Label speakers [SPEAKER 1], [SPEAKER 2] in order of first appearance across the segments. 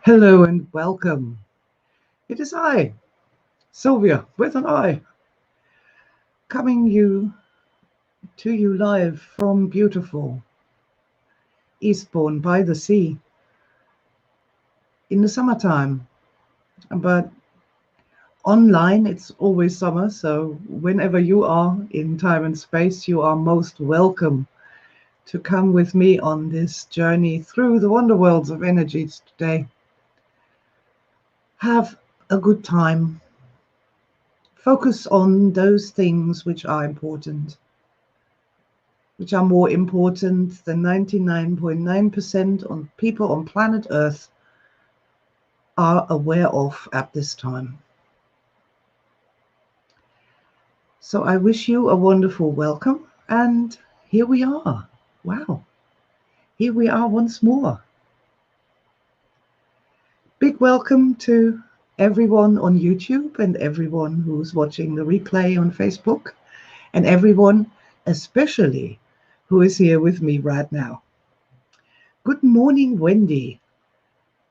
[SPEAKER 1] Hello and welcome. It is I, Sylvia, with an I, coming to you live from beautiful Eastbourne by the sea in the summertime. But online, it's always summer, so whenever you are in time and space, you are most welcome to come with me on this journey through the wonder worlds of energies today. Have a good time. Focus on those things which are important, which are more important than 99.9% of people on planet Earth are aware of at this time. So I wish you a wonderful welcome, and here we are. Wow, here we are once more. Big welcome to everyone on YouTube and everyone who's watching the replay on Facebook, and everyone especially who is here with me right now. Good morning, Wendy.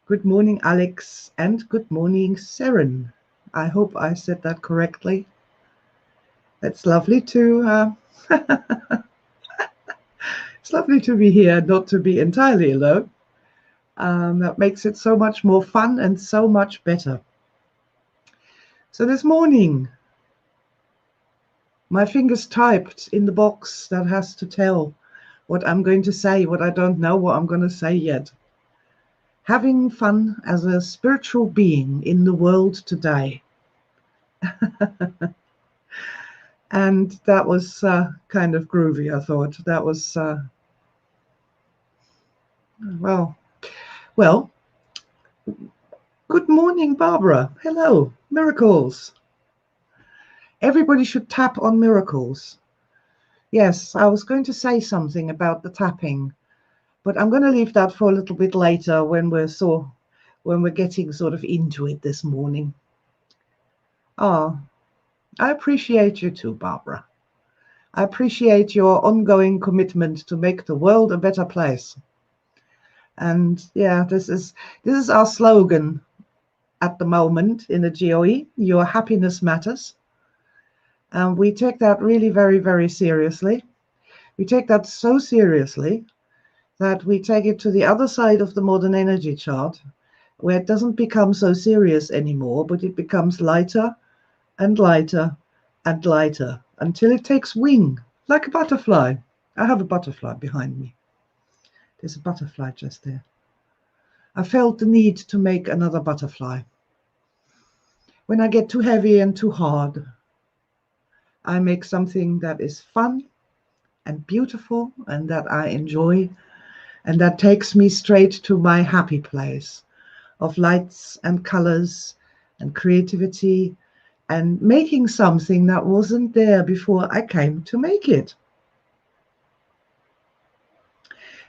[SPEAKER 1] Good morning, Alex, and good morning, Seren. I hope I said that correctly. It's lovely to it's lovely to be here, not to be entirely alone. That makes it so much more fun and so much better. So this morning, my fingers typed in the box that has to tell what I'm going to say, what I don't know what I'm going to say yet. Having fun as a spiritual being in the world today. And that was kind of groovy, I thought. That was, well, good morning, Barbara. Hello, miracles. Everybody should tap on miracles. Yes, I was going to say something about the tapping, but I'm going to leave that for a little bit later when we're getting sort of into it this morning. Oh, I appreciate you too, Barbara. I appreciate your ongoing commitment to make the world a better place. And yeah, this is our slogan at the moment in the GOE, your happiness matters. And we take that really very, very seriously. We take that so seriously that we take it to the other side of the modern energy chart, where it doesn't become so serious anymore, but it becomes lighter and lighter and lighter until it takes wing, like a butterfly. I have a butterfly behind me. There's a butterfly just there. I felt the need to make another butterfly. When I get too heavy and too hard, I make something that is fun and beautiful and that I enjoy, and that takes me straight to my happy place of lights and colors and creativity and making something that wasn't there before I came to make it.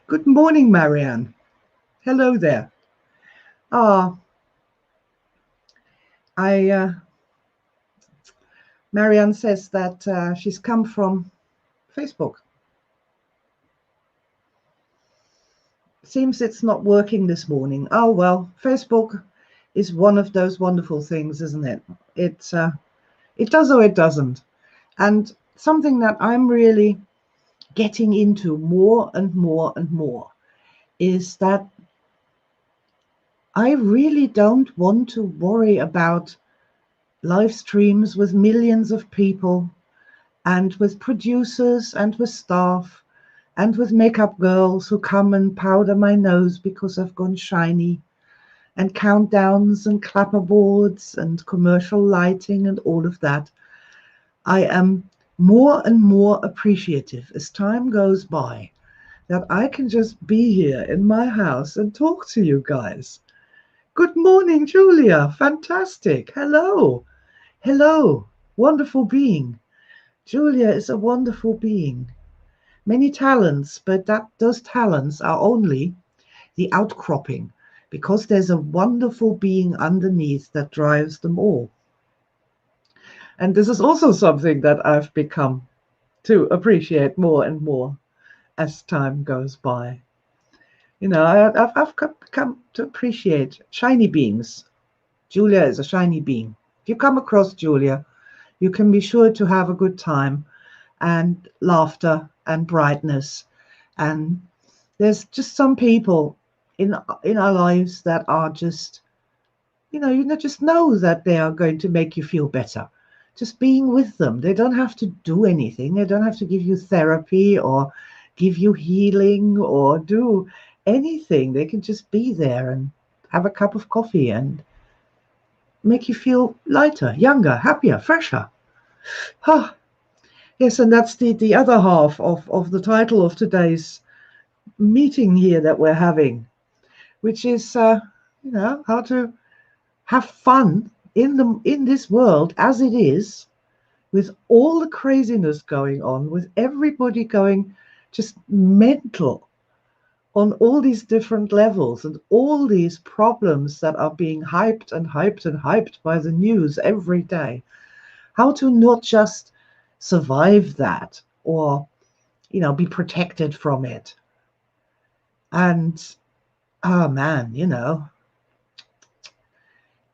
[SPEAKER 1] Good morning, Marianne. Hello there. Marianne says that she's come from Facebook. Seems it's not working this morning. Oh, well, Facebook is one of those wonderful things, isn't it? It does or it doesn't. And something that I'm really getting into more and more and more is that I really don't want to worry about live streams with millions of people and with producers and with staff and with makeup girls who come and powder my nose because I've gone shiny, and countdowns and clapperboards and commercial lighting and all of that. I am more and more appreciative as time goes by that I can just be here in my house and talk to you guys. Good morning, Julia. Fantastic. Hello. Hello. Wonderful being. Julia is a wonderful being. Many talents, but those talents are only the outcropping, because there's a wonderful being underneath that drives them all. And this is also something that I've become to appreciate more and more as time goes by. I've come to appreciate shiny beings. Julia is a shiny being. If you come across Julia, you can be sure to have a good time and laughter and brightness. And there's just some people in our lives that are just, just know that they are going to make you feel better. Just being with them. They don't have to do anything. They don't have to give you therapy or give you healing or do anything. They can just be there and have a cup of coffee and make you feel lighter, younger, happier, fresher. Ah, yes, and that's the other half of the title of today's meeting here that we're having, which is how to have fun in this world as it is, with all the craziness going on, with everybody going just mental on all these different levels and all these problems that are being hyped and hyped and hyped by the news every day. How to not just survive that or be protected from it. And oh man,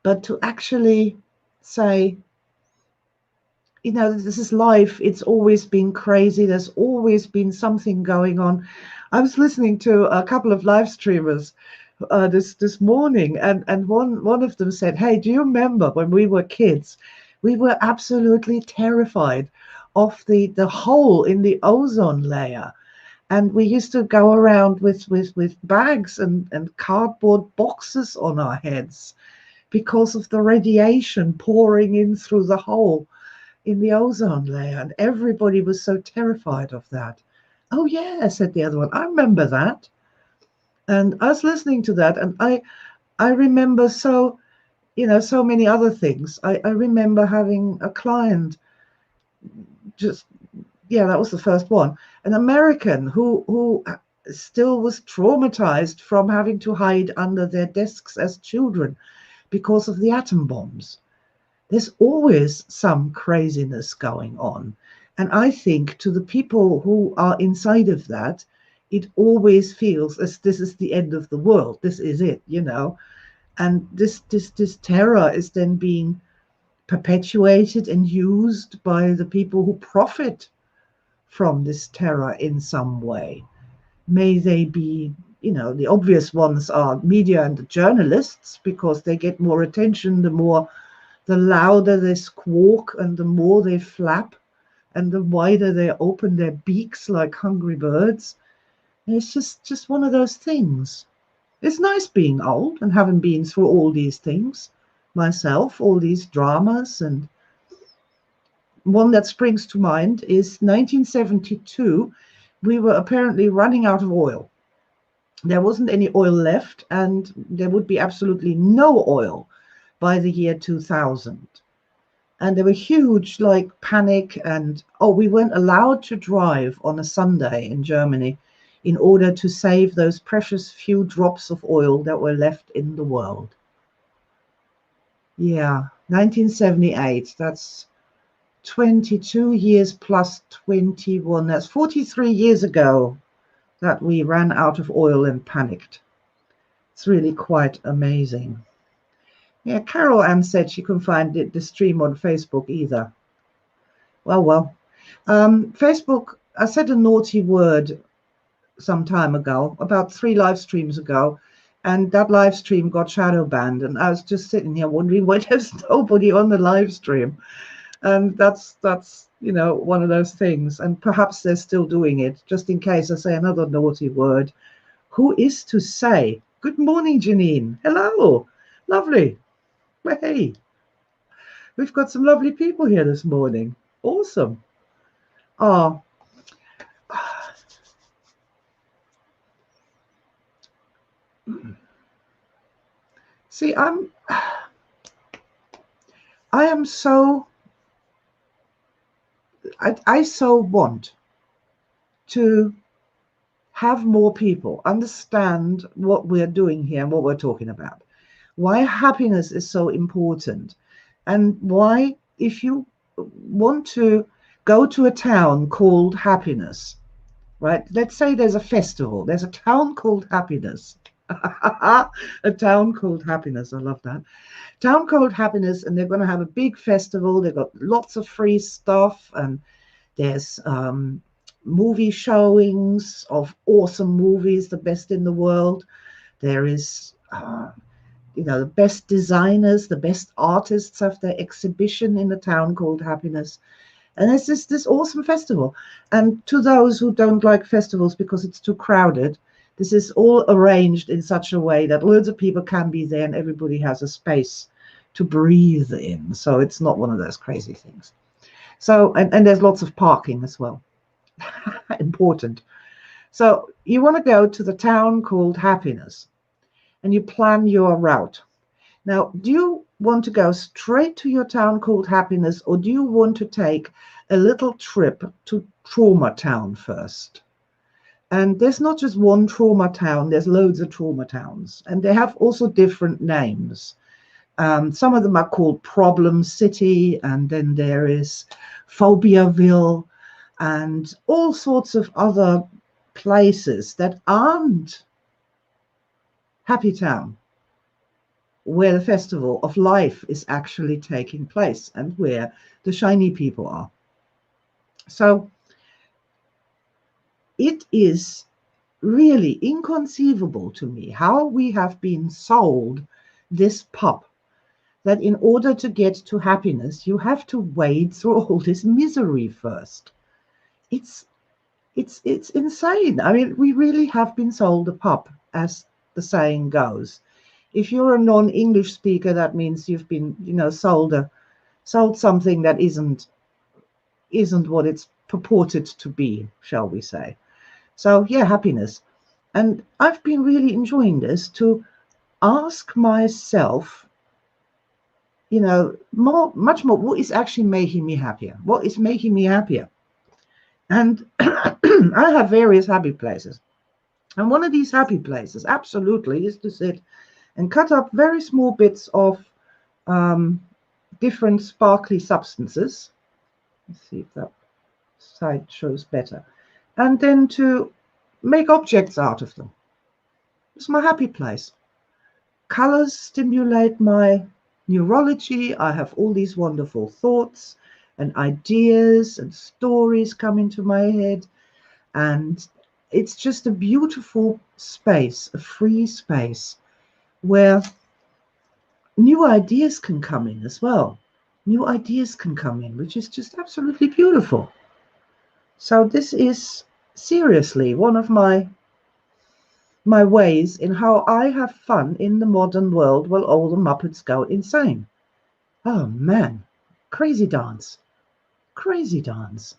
[SPEAKER 1] but to actually say, this is life. It's always been crazy. There's always been something going on. I was listening to a couple of live streamers this morning, and one of them said, "Hey, do you remember when we were kids? We were absolutely terrified of the hole in the ozone layer, and we used to go around with bags and cardboard boxes on our heads because of the radiation pouring in through the hole in the ozone layer, and everybody was so terrified of that." "Oh yeah," said the other one, "I remember that." And I was listening to that, and I remember so many other things. I remember having a client, just yeah, that was the first one, an American who still was traumatized from having to hide under their desks as children because of the atom bombs. There's always some craziness going on. And I think to the people who are inside of that, it always feels as this is the end of the world. This is it. And this terror is then being perpetuated and used by the people who profit from this terror in some way. May they be, the obvious ones are media and the journalists, because they get more attention the louder they squawk and the more they flap and the wider they open their beaks like hungry birds. And it's just one of those things. It's nice being old and having been through all these things myself, all these dramas. And one that springs to mind is 1972. We were apparently running out of oil. There wasn't any oil left, and there would be absolutely no oil by the year 2000. And there were huge panic, and we weren't allowed to drive on a Sunday in Germany in order to save those precious few drops of oil that were left in the world. Yeah, 1978, that's 22 years plus 21, that's 43 years ago that we ran out of oil and panicked. It's really quite amazing. Yeah, Carol Ann said she couldn't find the stream on Facebook either. Well. Facebook, I said a naughty word some time ago, about 3 live streams ago, and that live stream got shadow banned. And I was just sitting here wondering why there's nobody on the live stream. And that's one of those things. And perhaps they're still doing it, just in case I say another naughty word. Who is to say? Good morning, Janine. Hello. Lovely. Well, hey, we've got some lovely people here this morning. Awesome. Oh, see, I so want to have more people understand what we're doing here and what we're talking about, why happiness is so important, and why, if you want to go to a town called happiness, right? Let's say there's a festival. There's a town called Happiness. A town called Happiness. I love that. Town called Happiness, and they're going to have a big festival. They've got lots of free stuff, and there's movie showings of awesome movies, the best in the world. There is, the best designers, the best artists have their exhibition in a town called Happiness. And it's this awesome festival. And to those who don't like festivals because it's too crowded, this is all arranged in such a way that loads of people can be there and everybody has a space to breathe in. So it's not one of those crazy things. So, and there's lots of parking as well. Important. So you want to go to the town called Happiness and you plan your route. Now, do you want to go straight to your town called Happiness, or do you want to take a little trip to Trauma Town first? And there's not just one trauma town, there's loads of trauma towns, and they have also different names. Some of them are called Problem City, and then there is Phobiaville, and all sorts of other places that aren't Happy Town, where the festival of life is actually taking place and where the shiny people are. So it is really inconceivable to me how we have been sold this pup, that in order to get to happiness, you have to wade through all this misery first. It's insane. I mean, we really have been sold a pup, as the saying goes. If you're a non-English speaker, that means you've been, sold something that isn't what it's purported to be, shall we say. So yeah, happiness. And I've been really enjoying this, to ask myself, much more, what is actually making me happier? What is making me happier? And I have various happy places. And one of these happy places, absolutely, is to sit and cut up very small bits of different sparkly substances. Let's see if that side shows better. And then to make objects out of them. It's my happy place. Colors stimulate my neurology. I have all these wonderful thoughts and ideas and stories come into my head. And it's just a beautiful space, a free space, where new ideas can come in as well. New ideas can come in, which is just absolutely beautiful. So this is seriously one of my ways in how I have fun in the modern world while all the Muppets go insane. Oh man, crazy dance. Crazy dance.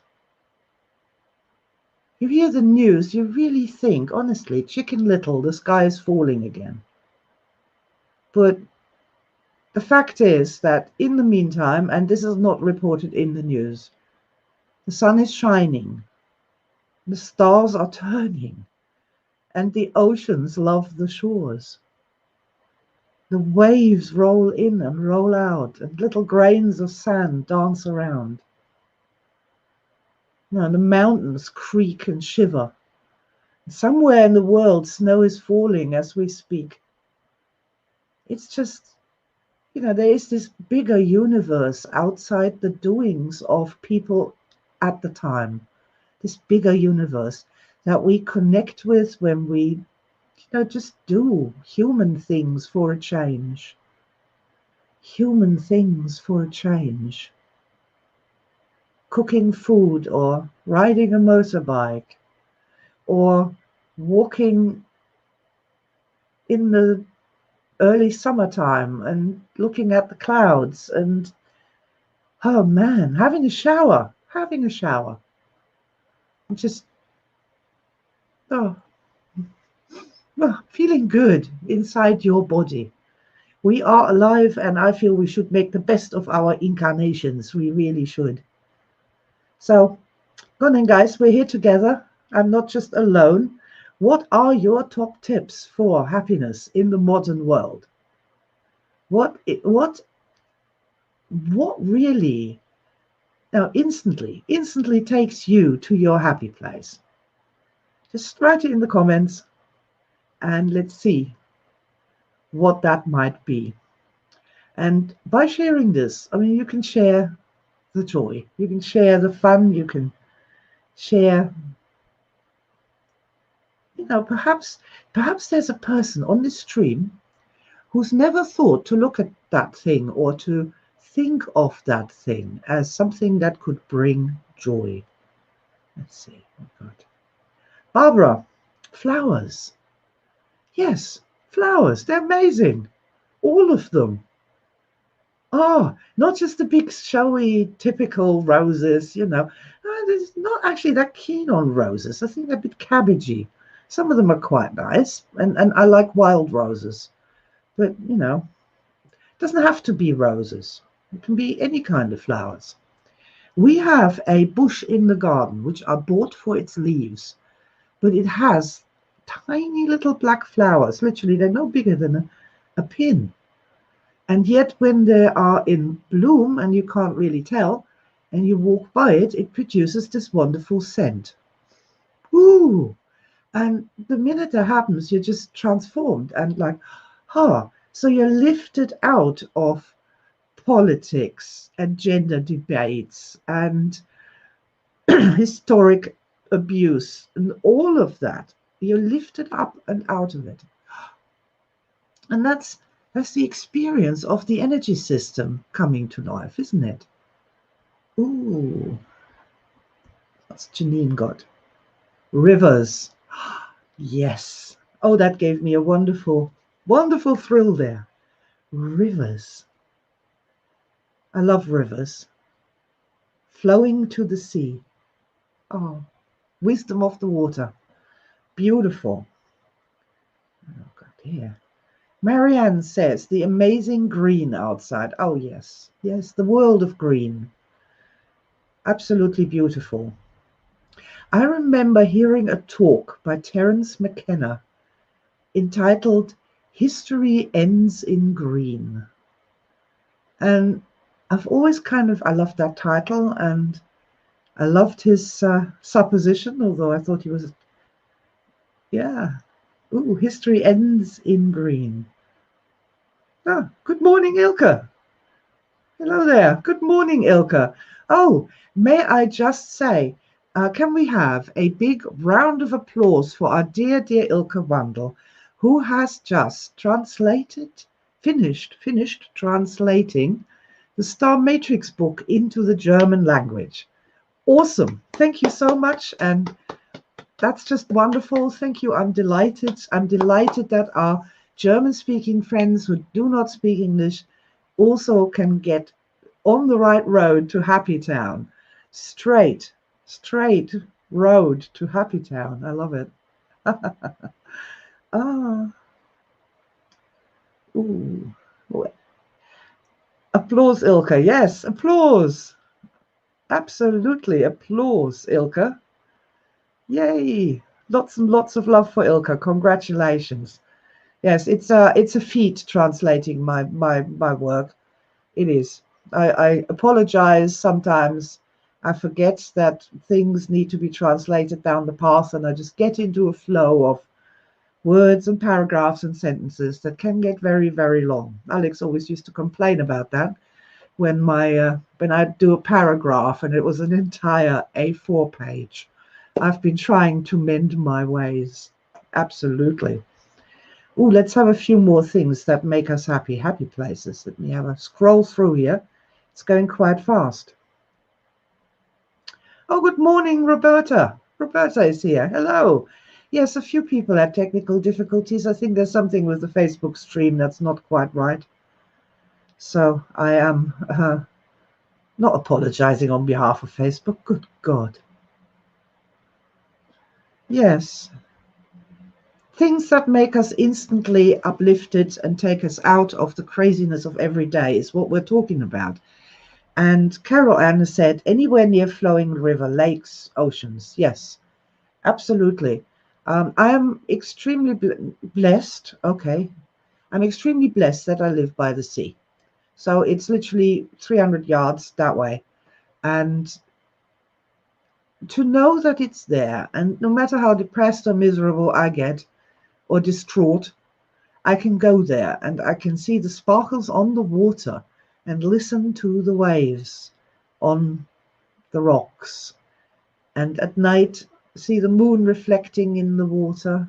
[SPEAKER 1] You hear the news, you really think, honestly, Chicken Little, the sky is falling again. But the fact is that in the meantime, and this is not reported in the news, the sun is shining, the stars are turning, and the oceans love the shores. The waves roll in and roll out, and little grains of sand dance around. The mountains creak and shiver. Somewhere in the world, snow is falling as we speak. It's just, there is this bigger universe outside the doings of people at the time. This bigger universe that we connect with when we, just do human things for a change. Human things for a change. Cooking food, or riding a motorbike, or walking in the early summertime and looking at the clouds, and oh man, having a shower, and just feeling good inside your body. We are alive, and I feel we should make the best of our incarnations. We really should. So, go on then, guys, we're here together. I'm not just alone. What are your top tips for happiness in the modern world? What really now instantly takes you to your happy place? Just write it in the comments and let's see what that might be. And by sharing this, I mean, you can share the joy, you can share the fun, you can share, perhaps there's a person on this stream who's never thought to look at that thing or to think of that thing as something that could bring joy. Let's see. Oh God. Barbara, flowers. Yes, flowers. They're amazing. All of them. Oh, not just the big showy typical roses, There's not actually that keen on roses. I think they're a bit cabbagey. Some of them are quite nice, and I like wild roses. But, it doesn't have to be roses. It can be any kind of flowers. We have a bush in the garden, which I bought for its leaves, but it has tiny little black flowers. Literally, they're no bigger than a pin. And yet when they are in bloom and you can't really tell, and you walk by it, it produces this wonderful scent. Ooh! And the minute that happens, you're just transformed and like, so you're lifted out of politics and gender debates and historic abuse and all of that. You're lifted up and out of it. And that's the experience of the energy system coming to life, isn't it? Ooh, what's Janine got? Rivers. Yes. Oh, that gave me a wonderful, wonderful thrill there. Rivers. I love rivers. Flowing to the sea. Oh, wisdom of the water. Beautiful. Oh, God, here. Marianne says, the amazing green outside. Oh, yes. Yes, the world of green. Absolutely beautiful. I remember hearing a talk by Terence McKenna entitled History Ends in Green. And I've always I loved that title, and I loved his supposition, although I thought he was, history ends in green. Ah, good morning, Ilka. Hello there. Good morning, Ilka. Oh, may I just say, can we have a big round of applause for our dear, dear Ilka Wandel, who has just finished translating the Star Matrix book into the German language. Awesome. Thank you so much. And that's just wonderful. Thank you. I'm delighted. I'm delighted that our German-speaking friends who do not speak English also can get on the right road to Happy Town. Straight road to Happy Town. I love it. Ooh. Applause, Ilka. Yes, applause. Absolutely, applause, Ilka. Yay! Lots and lots of love for Ilka. Congratulations. Yes, it's a feat translating my work. It is. I apologize sometimes. I forget that things need to be translated down the path, and I just get into a flow of words and paragraphs and sentences that can get very, very long. Alex always used to complain about that when I do a paragraph and it was an entire A4 page. I've been trying to mend my ways. Absolutely. Oh, let's have a few more things that make us happy. Happy places. Let me have a scroll through here. It's going quite fast. Oh, good morning, Roberta. Roberta is here. Hello. Yes, a few people had technical difficulties. I think there's something with the Facebook stream that's not quite right. So I am not apologizing on behalf of Facebook. Good God. Yes. Things that make us instantly uplifted and take us out of the craziness of every day is what we're talking about. And Carol Ann said, anywhere near flowing river, lakes, oceans. Yes, absolutely. I am extremely blessed. Okay. I'm extremely blessed that I live by the sea. So it's literally 300 yards that way. And to know that it's there, and no matter how depressed or miserable I get or distraught, I can go there and I can see the sparkles on the water and listen to the waves on the rocks, and at night see the moon reflecting in the water,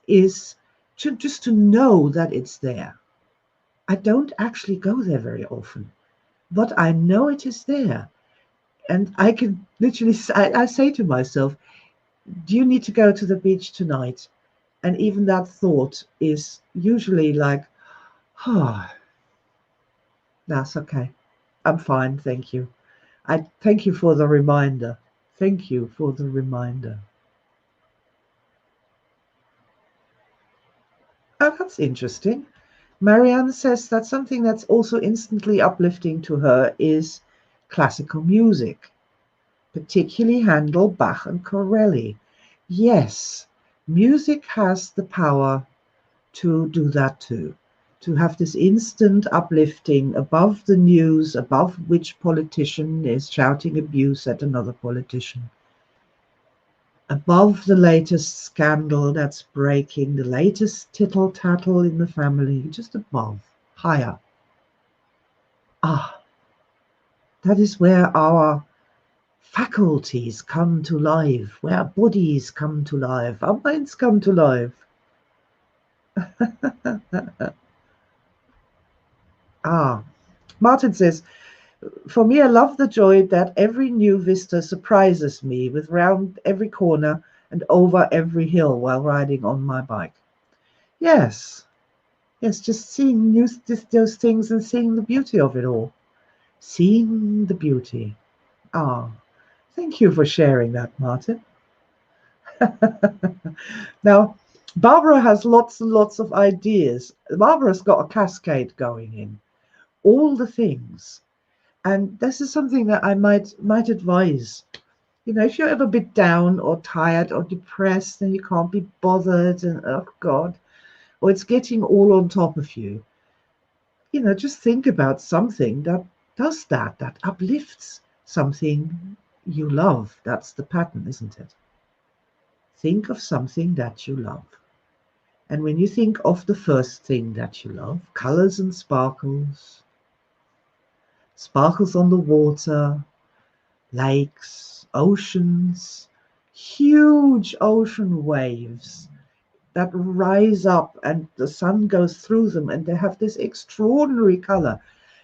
[SPEAKER 1] is just to know that it's there. I don't actually go there very often, but I know it is there. And I can literally, I say to myself, do you need to go to the beach tonight? And even that thought is usually like, oh, that's okay. I'm fine, thank you. I thank you for the reminder. Thank you for the reminder. Oh, that's interesting. Marianne says that something that's also instantly uplifting to her is classical music, particularly Handel, Bach, and Corelli. Yes, music has the power to do that too, to have this instant uplifting above the news, above which politician is shouting abuse at another politician, above the latest scandal that's breaking, the latest tittle tattle in the family, just above, higher. Ah, that is where our faculties come to life, where our bodies come to life, our minds come to life. Ah, Martin says, for me, I love the joy that every new vista surprises me with round every corner and over every hill while riding on my bike. Yes, yes, just seeing those things and seeing the beauty of it all. Seeing the beauty. Ah, thank you for sharing that, Martin. Now, Barbara has lots and lots of ideas. Barbara's got a cascade going in, all the things. And this is something that I might advise. You know, if you're ever a bit down or tired or depressed and you can't be bothered and oh God, or it's getting all on top of you, you know, just think about something that does that, that uplifts something you love. That's the pattern, isn't it? Think of something that you love. And when you think of the first thing that you love, colors and sparkles, sparkles on the water, lakes, oceans, huge ocean waves that rise up and the sun goes through them and they have this extraordinary color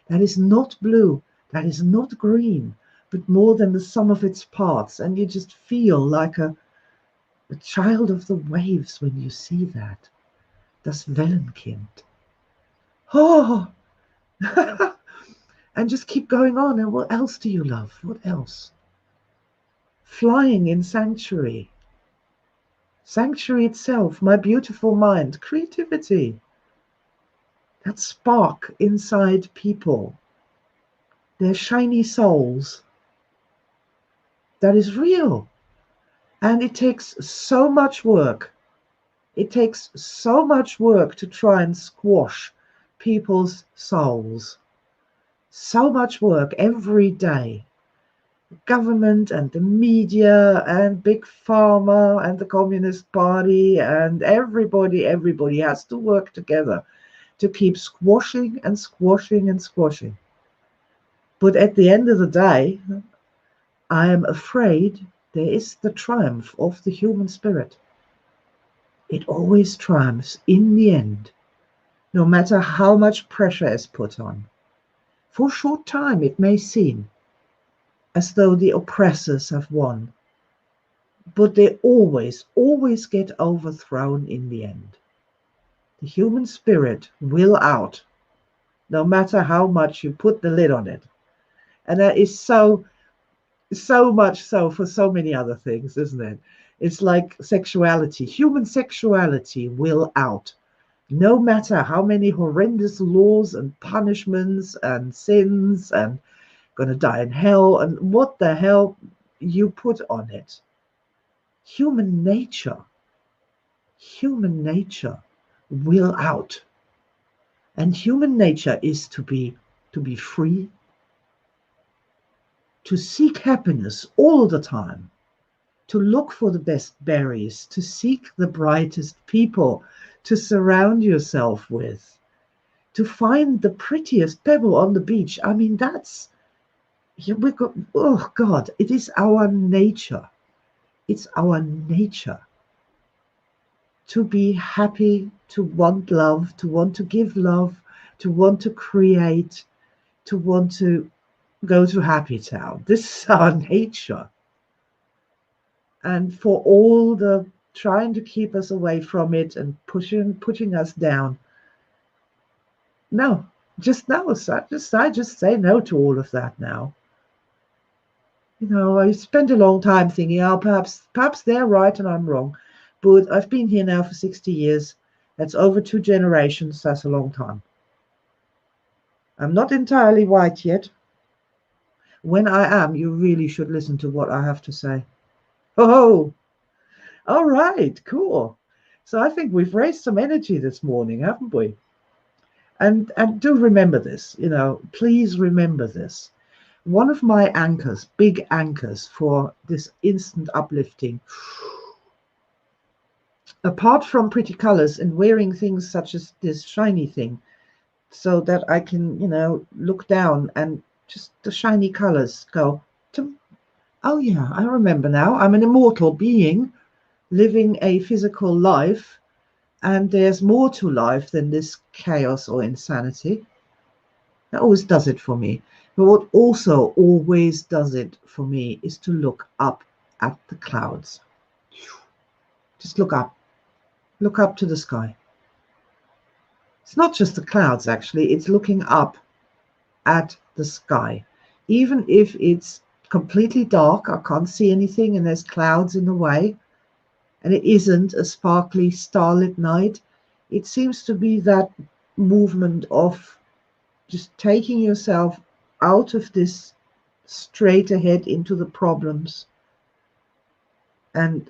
[SPEAKER 1] that is not blue, that is not green, but more than the sum of its parts. And you just feel like a child of the waves when you see that. Das Wellenkind. Oh, and just keep going on. And what else do you love? What else? Flying in sanctuary. Sanctuary itself, my beautiful mind, creativity, that spark inside people, their shiny souls, that is real. And it takes so much work. It takes so much work to try and squash people's souls. So much work every day. Government and the media and big pharma and the Communist Party and everybody has to work together to keep squashing and squashing and squashing. But at the end of the day, I am afraid there is the triumph of the human spirit. It always triumphs in the end, no matter how much pressure is put on. For a short time, it may seem as though the oppressors have won, but they always get overthrown in the end. The human spirit will out, no matter how much you put the lid on it. And that is so much so for so many other things, isn't it? It's like sexuality. Human sexuality will out, no matter how many horrendous laws and punishments and sins and gonna die in hell and what the hell you put on it. Human nature will out. And human nature is to be free, to seek happiness all the time, to look for the best berries, to seek the brightest people to surround yourself with, to find the prettiest pebble on the beach. I mean, that's, yeah, we got, oh God, it is our nature. It's our nature to be happy, to want love, to want to give love, to want to create, to want to go to Happy Town. This is our nature. And for all the trying to keep us away from it and putting us down, no, just no. So I just say no to all of that now. You know, I spent a long time thinking, oh, perhaps they're right and I'm wrong. But I've been here now for 60 years. That's over 2 generations. That's a long time. I'm not entirely white yet. When I am, you really should listen to what I have to say. Oh, all right, cool. So I think we've raised some energy this morning, haven't we? And do remember this, you know, please remember this. One of my anchors, big anchors for this instant uplifting, apart from pretty colors and wearing things such as this shiny thing, so that I can, you know, look down and just the shiny colors go to, oh yeah, I remember now. I'm an immortal being living a physical life, and there's more to life than this chaos or insanity. That always does it for me. But what also always does it for me is to look up at the clouds. Just look up to the sky. It's not just the clouds, actually, it's looking up at the sky. Even if it's completely dark, I can't see anything, and there's clouds in the way, and it isn't a sparkly starlit night, it seems to be that movement of just taking yourself out of this straight ahead into the problems and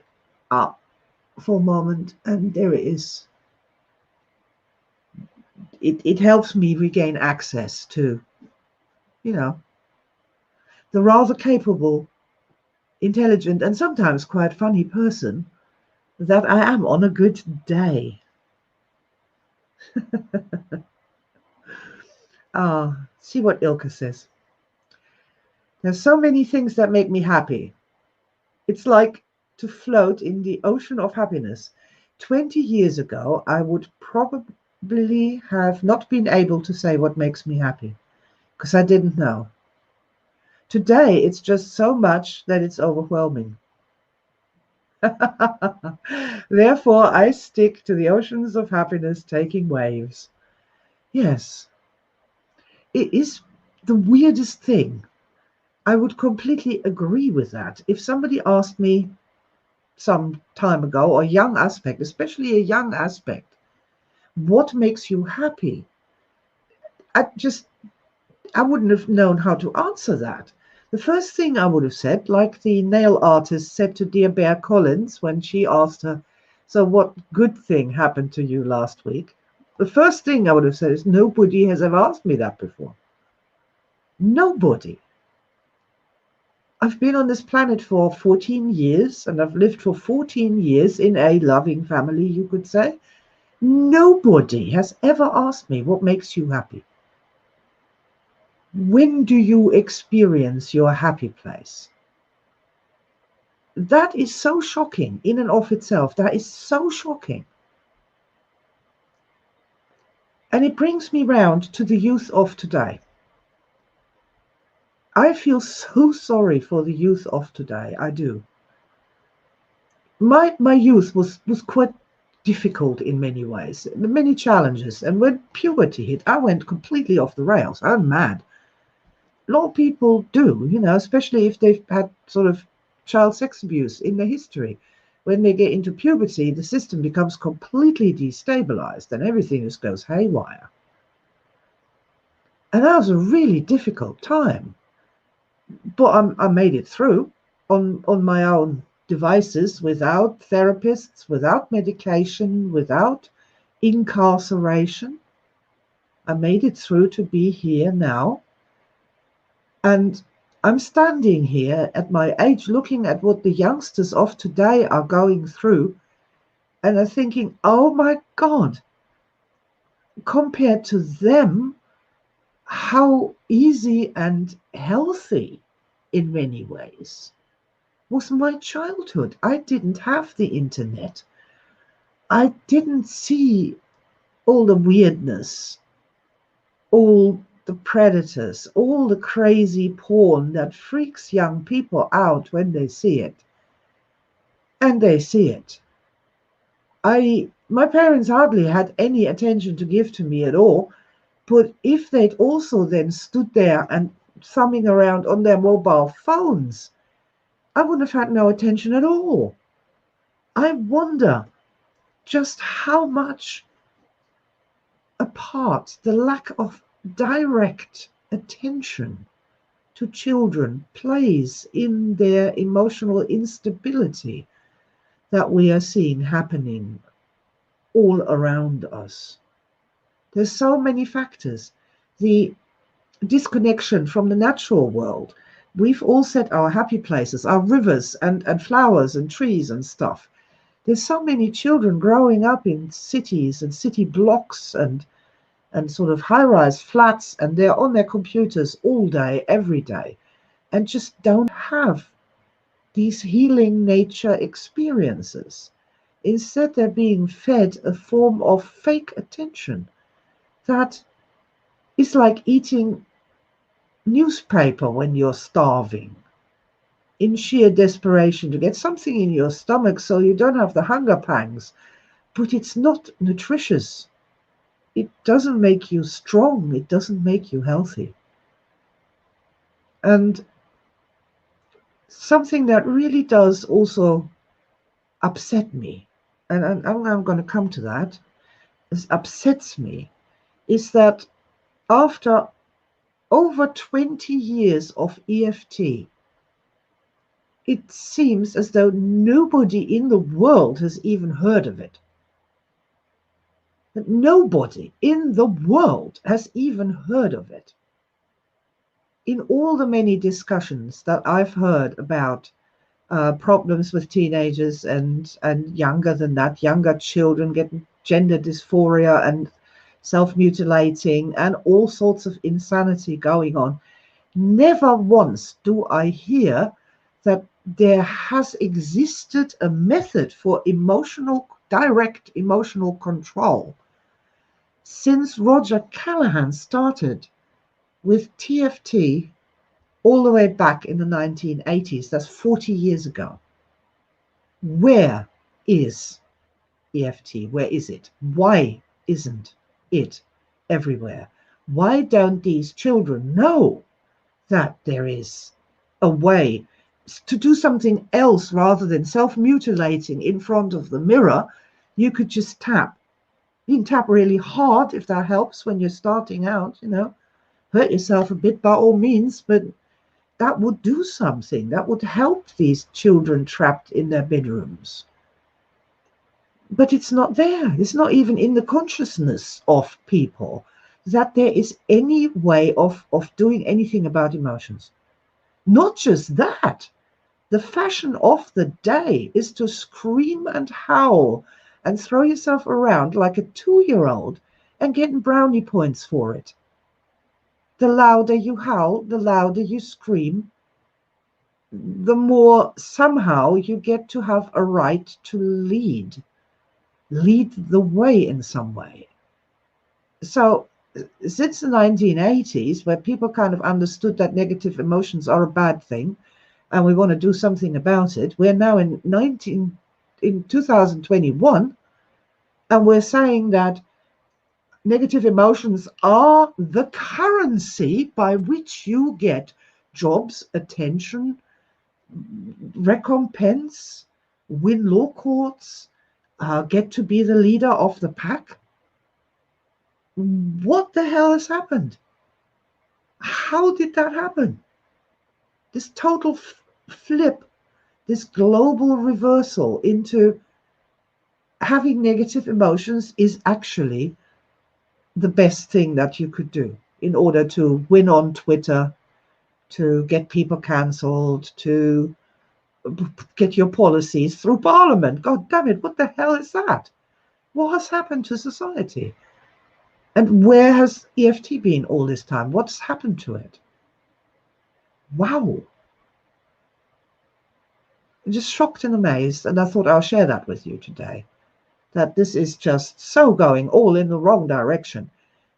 [SPEAKER 1] up for a moment, and there it is. It helps me regain access to, you know, the rather capable, intelligent, and sometimes quite funny person that I am on a good day. See what Ilka says. There's so many things that make me happy. It's like to float in the ocean of happiness. 20 years ago, I would probably have not been able to say what makes me happy because I didn't know. Today, it's just so much that it's overwhelming. Therefore, I stick to the oceans of happiness taking waves. Yes, it is the weirdest thing. I would completely agree with that. If somebody asked me some time ago, or young aspect, especially a young aspect, what makes you happy? I wouldn't have known how to answer that. The first thing I would have said, like the nail artist said to dear Bear Collins when she asked her, so what good thing happened to you last week? The first thing I would have said is, nobody has ever asked me that before. Nobody. I've been on this planet for 14 years, and I've lived for 14 years in a loving family, you could say. Nobody has ever asked me what makes you happy. When do you experience your happy place? That is so shocking in and of itself. That is so shocking. And it brings me round to the youth of today. I feel so sorry for the youth of today. I do. My youth was quite difficult in many ways, many challenges. And when puberty hit, I went completely off the rails. I'm mad. A lot of people do, you know, especially if they've had sort of child sex abuse in their history. When they get into puberty, the system becomes completely destabilized and everything just goes haywire. And that was a really difficult time. But I made it through on my own devices, without therapists, without medication, without incarceration. I made it through to be here now. And I'm standing here at my age looking at what the youngsters of today are going through, and I'm thinking, oh my God, compared to them, how easy and healthy in many ways was my childhood. I didn't have the internet. I didn't see all the weirdness, all the predators, all the crazy porn that freaks young people out when they see it. And they see it. My parents hardly had any attention to give to me at all, but if they'd also then stood there and thumbing around on their mobile phones, I would have had no attention at all. I wonder just how much apart the lack of direct attention to children plays in their emotional instability that we are seeing happening all around us. There's so many factors. The disconnection from the natural world. We've all set our happy places, our rivers and flowers and trees and stuff. There's so many children growing up in cities and city blocks and sort of high-rise flats, and they're on their computers all day, every day, and just don't have these healing nature experiences. Instead, they're being fed a form of fake attention that is like eating newspaper when you're starving in sheer desperation to get something in your stomach so you don't have the hunger pangs, but it's not nutritious. It doesn't make you strong. It doesn't make you healthy. And something that really does also upset me, and I'm going to come to that, upsets me, is that after over 20 years of EFT, it seems as though nobody in the world has even heard of it. That nobody in the world has even heard of it. In all the many discussions that I've heard about problems with teenagers and younger than that, younger children getting gender dysphoria and self-mutilating and all sorts of insanity going on, never once do I hear that there has existed a method for direct emotional control since Roger Callahan started with TFT all the way back in the 1980s. That's 40 years ago. Where is EFT? Where is it? Why isn't it everywhere? Why don't these children know that there is a way to do something else rather than self-mutilating in front of the mirror? You could just tap. You can tap really hard if that helps when you're starting out, hurt yourself a bit by all means, but that would do something. That would help these children trapped in their bedrooms. But it's not there. It's not even in the consciousness of people that there is any way of doing anything about emotions. Not just that, the fashion of the day is to scream and howl and throw yourself around like a 2-year-old and getting brownie points for it. The louder you howl, the louder you scream, the more somehow you get to have a right to lead the way in some way. So since the 1980s, where people kind of understood that negative emotions are a bad thing and we want to do something about it, we're now in 2021, and we're saying that negative emotions are the currency by which you get jobs, attention, recompense, win law courts, get to be the leader of the pack. What the hell has happened? How did that happen? This total flip, this global reversal into having negative emotions is actually the best thing that you could do in order to win on Twitter, to get people cancelled, to get your policies through Parliament. God damn it, what the hell is that? What has happened to society? And where has EFT been all this time? What's happened to it? Wow. I'm just shocked and amazed, and I thought I'll share that with you today, that this is just so going all in the wrong direction.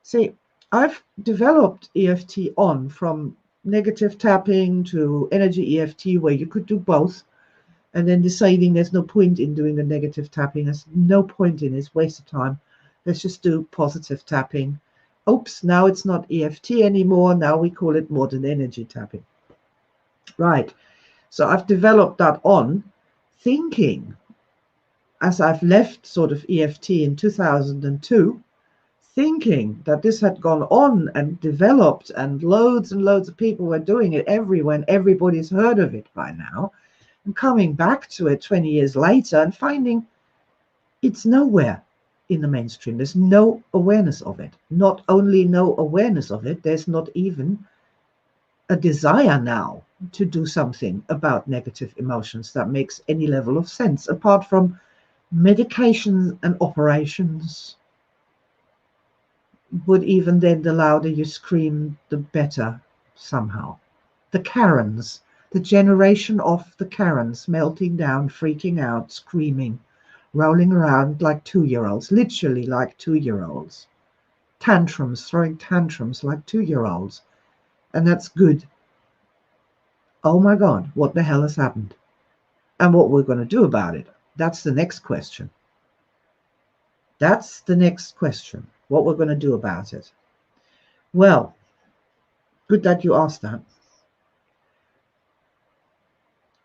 [SPEAKER 1] See, I've developed EFT on from negative tapping to energy EFT, where you could do both, and then deciding there's no point in doing the negative tapping. There's no point in it. It's a waste of time. Let's just do positive tapping. Oops, now it's not EFT anymore. Now we call it modern energy tapping. Right. So I've developed that on thinking, as I've left sort of EFT in 2002, thinking that this had gone on and developed and loads of people were doing it everywhere and everybody's heard of it by now. And coming back to it 20 years later and finding it's nowhere in the mainstream. There's no awareness of it. Not only no awareness of it, there's not even a desire now to do something about negative emotions that makes any level of sense, apart from medications and operations. But even then, the louder you scream, the better somehow. The Karens. The generation of the Karens, melting down, freaking out, screaming, rolling around like 2-year-olds, literally like 2-year-olds. Tantrums, throwing tantrums like 2-year-olds. And that's good. Oh my God, what the hell has happened? And what we're going to do about it? That's the next question. That's the next question. What we're going to do about it. Well, good that you asked that.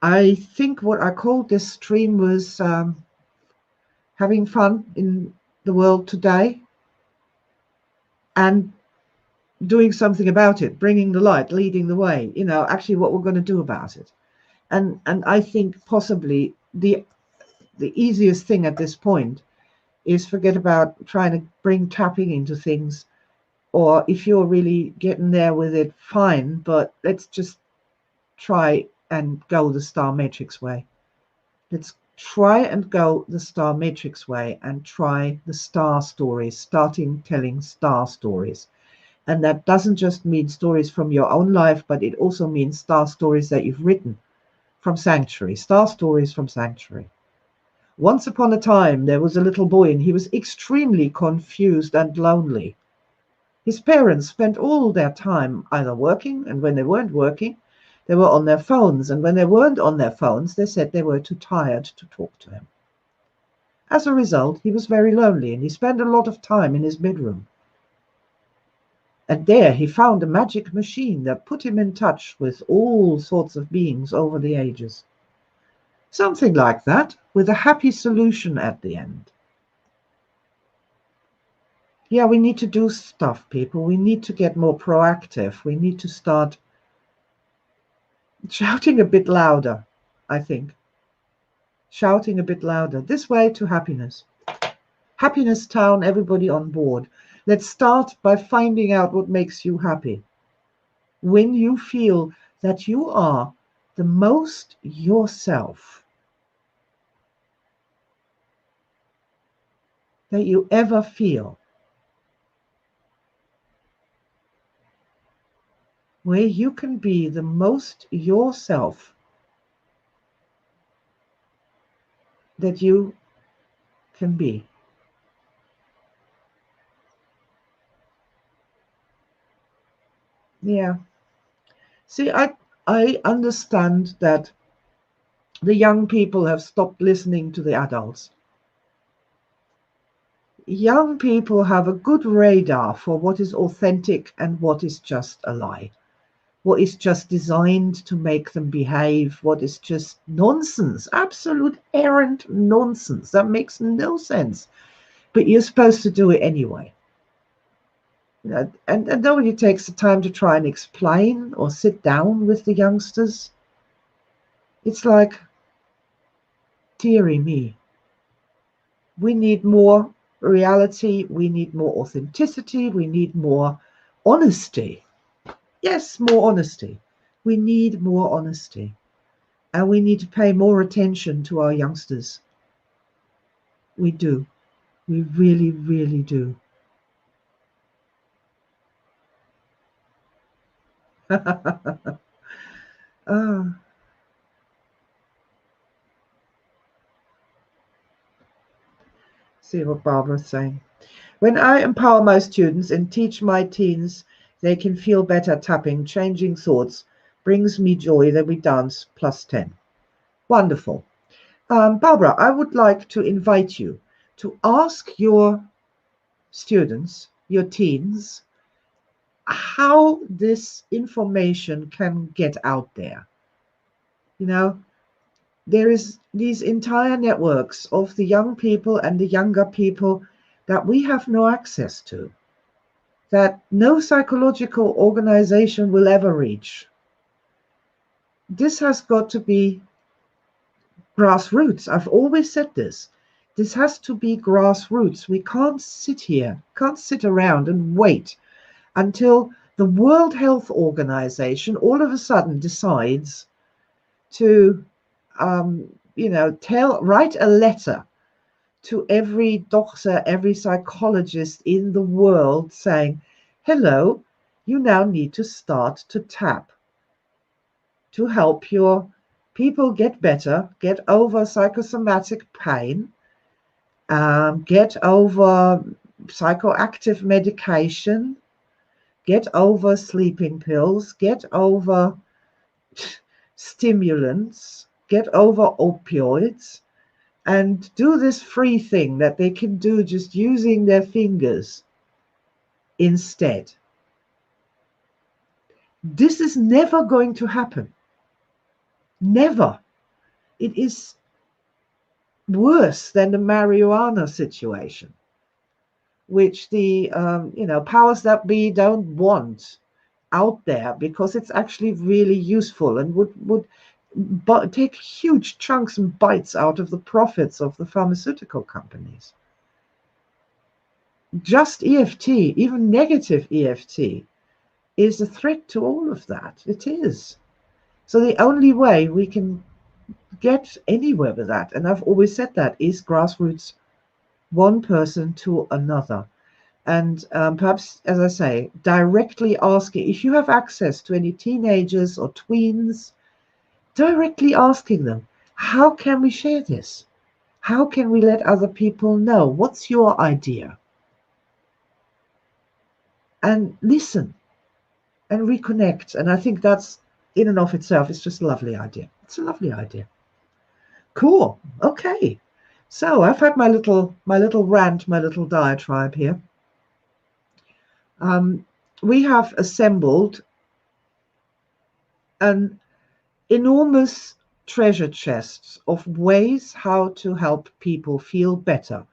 [SPEAKER 1] I think what I called this stream was having fun in the world today and doing something about it, bringing the light, leading the way, actually what we're going to do about it. And I think possibly the easiest thing at this point is forget about trying to bring tapping into things, or if you're really getting there with it, fine, but let's just try and go the star matrix way. Let's try and go the star matrix way and try the star stories, starting telling star stories. And that doesn't just mean stories from your own life, but it also means star stories that you've written from Sanctuary, star stories from Sanctuary. Once upon a time, there was a little boy and he was extremely confused and lonely. His parents spent all their time either working, and when they weren't working, they were on their phones, and when they weren't on their phones, they said they were too tired to talk to him. As a result, he was very lonely, and he spent a lot of time in his bedroom. And there he found a magic machine that put him in touch with all sorts of beings over the ages. Something like that, with a happy solution at the end. Yeah, we need to do stuff, people. We need to get more proactive. We need to start shouting a bit louder, I think. Shouting a bit louder. This way to happiness. Happiness Town, everybody on board. Let's start by finding out what makes you happy. When you feel that you are the most yourself that you ever feel, where you can be the most yourself that you can be. Yeah. See, I understand that the young people have stopped listening to the adults. Young people have a good radar for what is authentic and what is just a lie. What is just designed to make them behave, what is just nonsense, absolute errant nonsense. That makes no sense. But you're supposed to do it anyway. And nobody takes the time to try and explain or sit down with the youngsters. It's like, dearie me, we need more reality, we need more authenticity, we need more honesty. Yes, more honesty. We need more honesty, and we need to pay more attention to our youngsters. We do. We really, really do. Ah, see what Barbara's saying. When I empower my students and teach my teens they can feel better tapping, changing thoughts brings me joy that we dance plus 10. Wonderful. Barbara, I would like to invite you to ask your students, your teens, how this information can get out there. You know, there is these entire networks of the young people and the younger people that we have no access to, that no psychological organization will ever reach. This has got to be grassroots. I've always said this. This has to be grassroots. We can't sit here, can't sit around and wait until the World Health Organization all of a sudden decides to, write a letter to every doctor, every psychologist in the world saying, hello, you now need to start to tap to help your people get better, get over psychosomatic pain, get over psychoactive medication, get over sleeping pills, get over stimulants, get over opioids, and do this free thing that they can do just using their fingers instead. This is never going to happen. Never. It is worse than the marijuana situation, which the powers that be don't want out there because it's actually really useful and would take huge chunks and bites out of the profits of the pharmaceutical companies. Just EFT, even negative EFT, is a threat to all of that. It is. So the only way we can get anywhere with that, and I've always said that, is grassroots, one person to another. And perhaps, as I say, directly asking, if you have access to any teenagers or tweens, directly asking them, how can we share this? How can we let other people know? What's your idea? And listen and reconnect. And I think that's, in and of itself, it's just a lovely idea. It's a lovely idea. Cool. Okay. So I've had my little rant, my little diatribe here. We have assembled an enormous treasure chest of ways how to help people feel better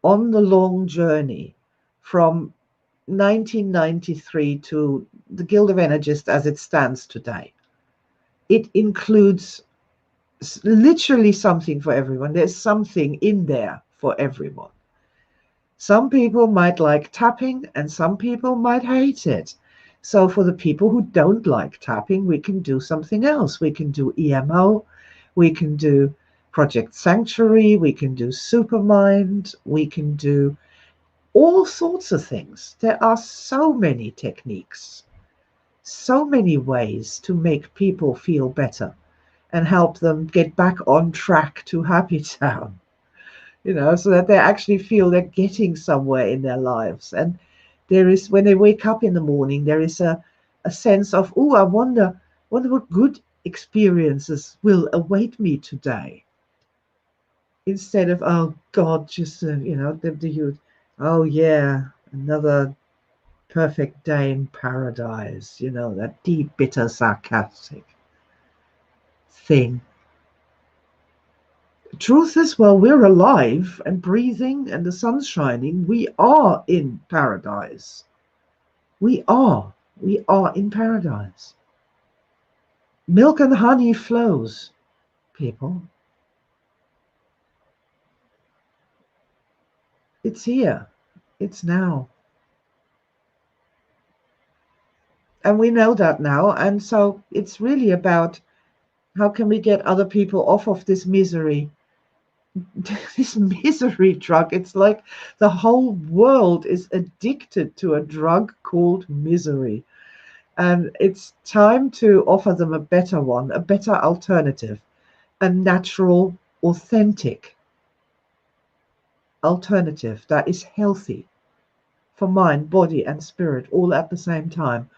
[SPEAKER 1] on the long journey from 1993 to the Guild of Energists as it stands today. It includes literally something for everyone. There's something in there for everyone. Some people might like tapping and some people might hate it. So for the people who don't like tapping, we can do something else. We can do EMO, we can do Project Sanctuary, we can do Supermind, we can do all sorts of things. There are so many techniques, so many ways to make people feel better and help them get back on track to Happy Town, so that they actually feel they're getting somewhere in their lives. And there is, when they wake up in the morning, there is a sense of, oh, I wonder what good experiences will await me today. Instead of, oh God, just, oh yeah, another perfect day in paradise, that deep, bitter, sarcastic thing. Truth is, while we're alive and breathing and the sun's shining, we are in paradise. We are in paradise. Milk and honey flows, people. It's here. It's now. And we know that now. And so it's really about how can we get other people off of this misery, this misery drug. It's like the whole world is addicted to a drug called misery. And it's time to offer them a better one, a better alternative, a natural, authentic alternative that is healthy for mind, body, and spirit all at the same time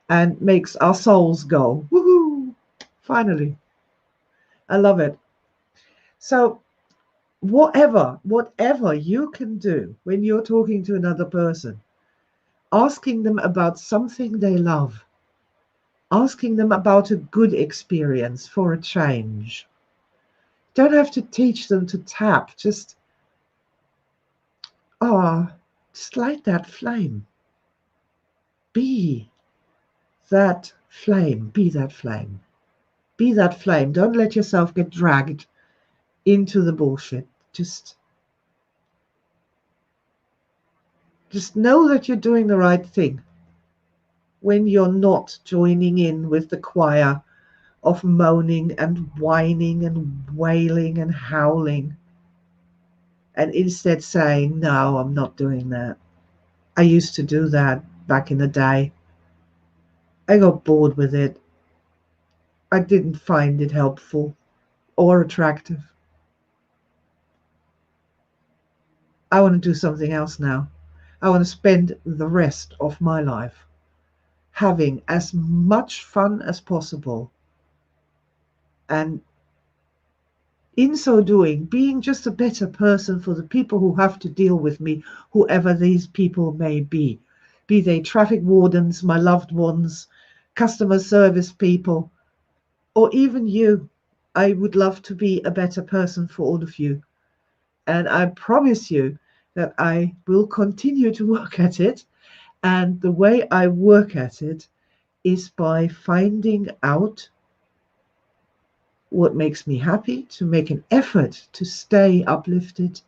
[SPEAKER 1] and makes our souls go, woohoo, finally. I love it. So, whatever you can do when you're talking to another person, asking them about something they love, asking them about a good experience for a change. Don't have to teach them to tap, ah, just light that flame. Be that flame. Be that flame. Be that flame. Don't let yourself get dragged into the bullshit. Just know that you're doing the right thing when you're not joining in with the choir of moaning and whining and wailing and howling, and instead saying, no, I'm not doing that. I used to do that back in the day. I got bored with it. I didn't find it helpful or attractive. I want to do something else now. I want to spend the rest of my life having as much fun as possible, and in so doing, being just a better person for the people who have to deal with me, whoever these people may be they traffic wardens, my loved ones, customer service people, or even you. I would love to be a better person for all of you. And I promise you that I will continue to work at it. And the way I work at it is by finding out what makes me happy, to make an effort to stay uplifted,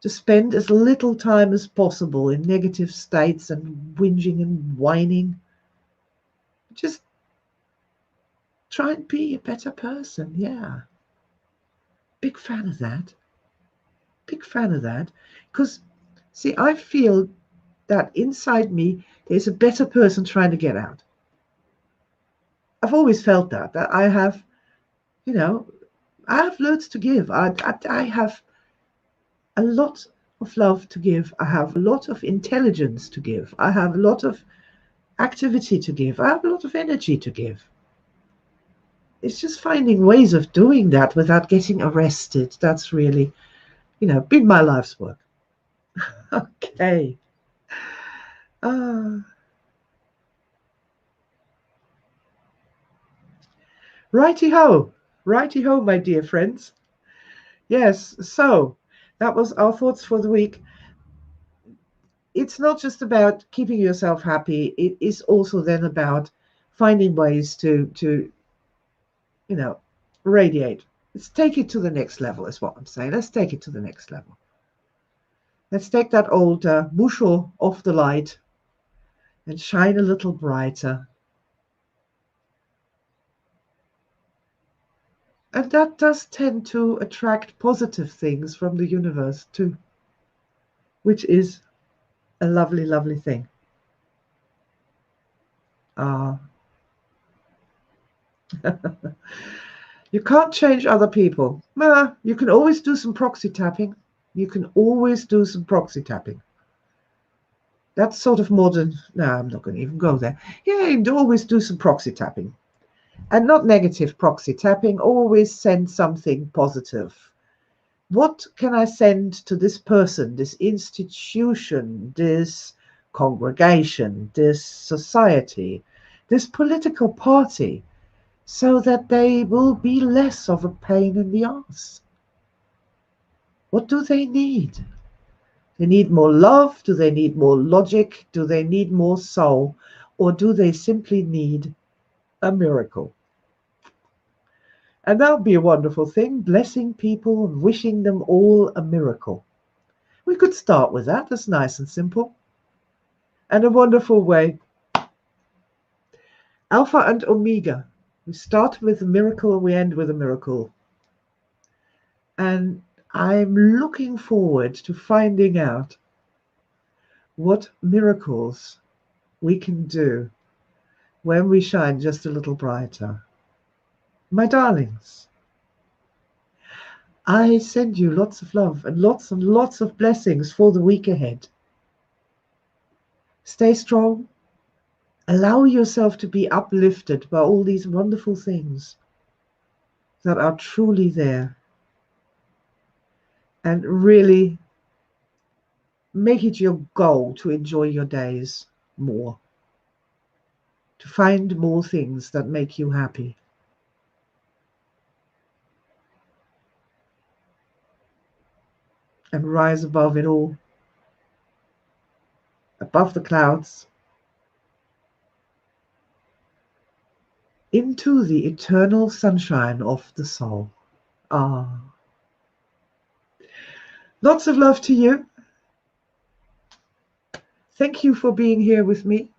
[SPEAKER 1] to spend as little time as possible in negative states and whinging and whining. Just try and be a better person. Yeah. Big fan of that. Big fan of that. Because, see, I feel that inside me, there's a better person trying to get out. I've always felt that I have, I have loads to give. I have a lot of love to give. I have a lot of intelligence to give. I have a lot of activity to give. I have a lot of energy to give. It's just finding ways of doing that without getting arrested. That's really, been my life's work. Okay. Righty-ho. Righty-ho, my dear friends. Yes, so that was our thoughts for the week. It's not just about keeping yourself happy. It is also then about finding ways to radiate. Let's take it to the next level, is what I'm saying. Let's take it to the next level. Let's take that old bushel off the light and shine a little brighter. And that does tend to attract positive things from the universe too, which is a lovely, lovely thing. You can't change other people. You can always do some proxy tapping. You can always do some proxy tapping. That's sort of modern. No, I'm not going to even go there. Yeah, you can always do some proxy tapping. And not negative proxy tapping. Always send something positive. What can I send to this person, this institution, this congregation, this society, this political party, so that they will be less of a pain in the ass? What do they need? They need more love? Do they need more logic? Do they need more soul? Or do they simply need a miracle? And that would be a wonderful thing, blessing people and wishing them all a miracle. We could start with that. That's nice and simple. And a wonderful way Alpha and Omega. We start with a miracle, we end with a miracle. And I'm looking forward to finding out what miracles we can do when we shine just a little brighter. My darlings, I send you lots of love and lots of blessings for the week ahead. Stay strong. Allow yourself to be uplifted by all these wonderful things that are truly there. And really make it your goal to enjoy your days more, to find more things that make you happy. And rise above it all, above the clouds, into the eternal sunshine of the soul. Ah. Lots of love to you. Thank you for being here with me.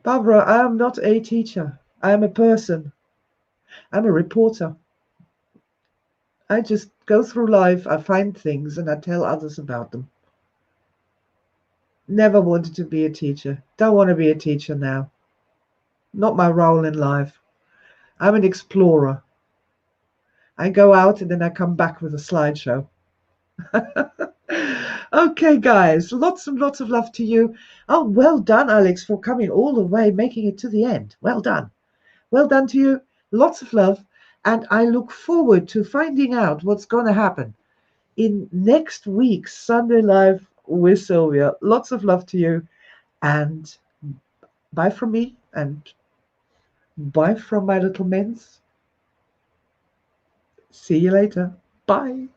[SPEAKER 1] Barbara, I am not a teacher. I am a person. I'm a reporter. I just go through life, I find things, and I tell others about them. Never wanted to be a teacher. Don't want to be a teacher now. Not my role in life. I'm an explorer. I go out and then I come back with a slideshow. Okay, guys, lots and lots of love to you. Oh, well done, Alex, for coming all the way, making it to the end. Well done. Well done to you. Lots of love. And I look forward to finding out what's going to happen in next week's Sunday Live with Sylvia. Lots of love to you. And bye from me and bye from my little mens. See you later. Bye.